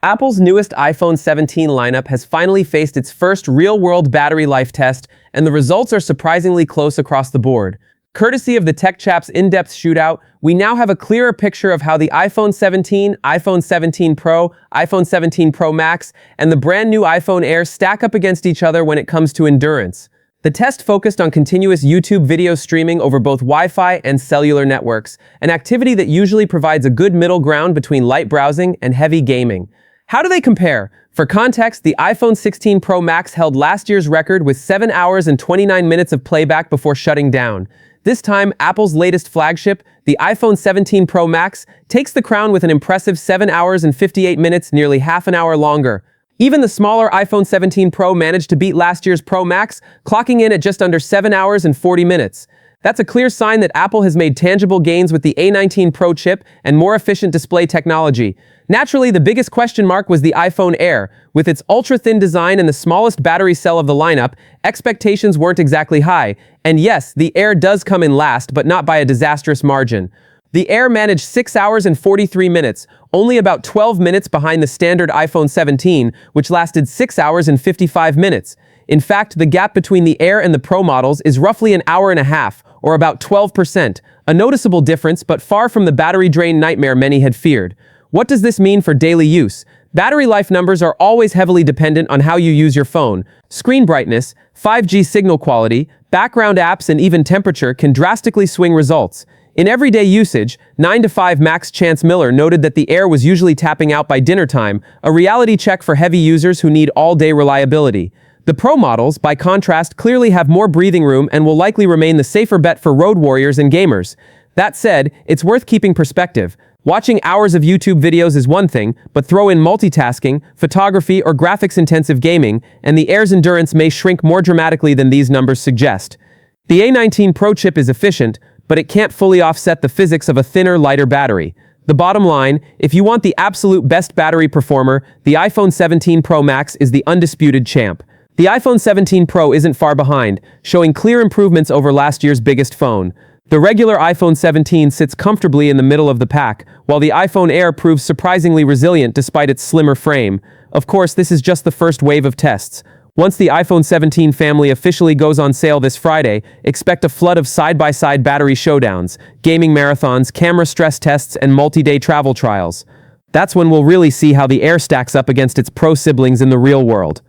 Apple's newest iPhone 17 lineup has finally faced its first real-world battery life test, and the results are surprisingly close across the board. Courtesy of the Tech Chap's in-depth shootout, we now have a clearer picture of how the iPhone 17, iPhone 17 Pro, iPhone 17 Pro Max, and the brand new iPhone Air stack up against each other when it comes to endurance. The test focused on continuous YouTube video streaming over both Wi-Fi and cellular networks, an activity that usually provides a good middle ground between light browsing and heavy gaming. How do they compare? For context, the iPhone 16 Pro Max held last year's record with 7 hours and 29 minutes of playback before shutting down. This time, Apple's latest flagship, the iPhone 17 Pro Max, takes the crown with an impressive 7 hours and 58 minutes, nearly half an hour longer. Even the smaller iPhone 17 Pro managed to beat last year's Pro Max, clocking in at just under 7 hours and 40 minutes. That's a clear sign that Apple has made tangible gains with the A19 Pro chip and more efficient display technology. Naturally, the biggest question mark was the iPhone Air. With its ultra-thin design and the smallest battery cell of the lineup, expectations weren't exactly high. And yes, the Air does come in last, but not by a disastrous margin. The Air managed 6 hours and 43 minutes, only about 12 minutes behind the standard iPhone 17, which lasted 6 hours and 55 minutes. In fact, the gap between the Air and the Pro models is roughly an hour and a half, or about 12%, a noticeable difference but far from the battery drain nightmare many had feared. What does this mean for daily use? Battery life numbers are always heavily dependent on how you use your phone. Screen brightness, 5G signal quality, background apps, and even temperature can drastically swing results. In everyday usage, 9 to 5 Max Chance Miller noted that the Air was usually tapping out by dinner time, a reality check for heavy users who need all-day reliability. The Pro models, by contrast, clearly have more breathing room and will likely remain the safer bet for road warriors and gamers. That said, it's worth keeping perspective. Watching hours of YouTube videos is one thing, but throw in multitasking, photography, or graphics-intensive gaming, and the Air's endurance may shrink more dramatically than these numbers suggest. The A19 Pro chip is efficient, but it can't fully offset the physics of a thinner, lighter battery. The bottom line, if you want the absolute best battery performer, the iPhone 17 Pro Max is the undisputed champ. The iPhone 17 Pro isn't far behind, showing clear improvements over last year's biggest phone. The regular iPhone 17 sits comfortably in the middle of the pack, while the iPhone Air proves surprisingly resilient despite its slimmer frame. Of course, this is just the first wave of tests. Once the iPhone 17 family officially goes on sale this Friday, expect a flood of side-by-side battery showdowns, gaming marathons, camera stress tests, and multi-day travel trials. That's when we'll really see how the Air stacks up against its Pro siblings in the real world.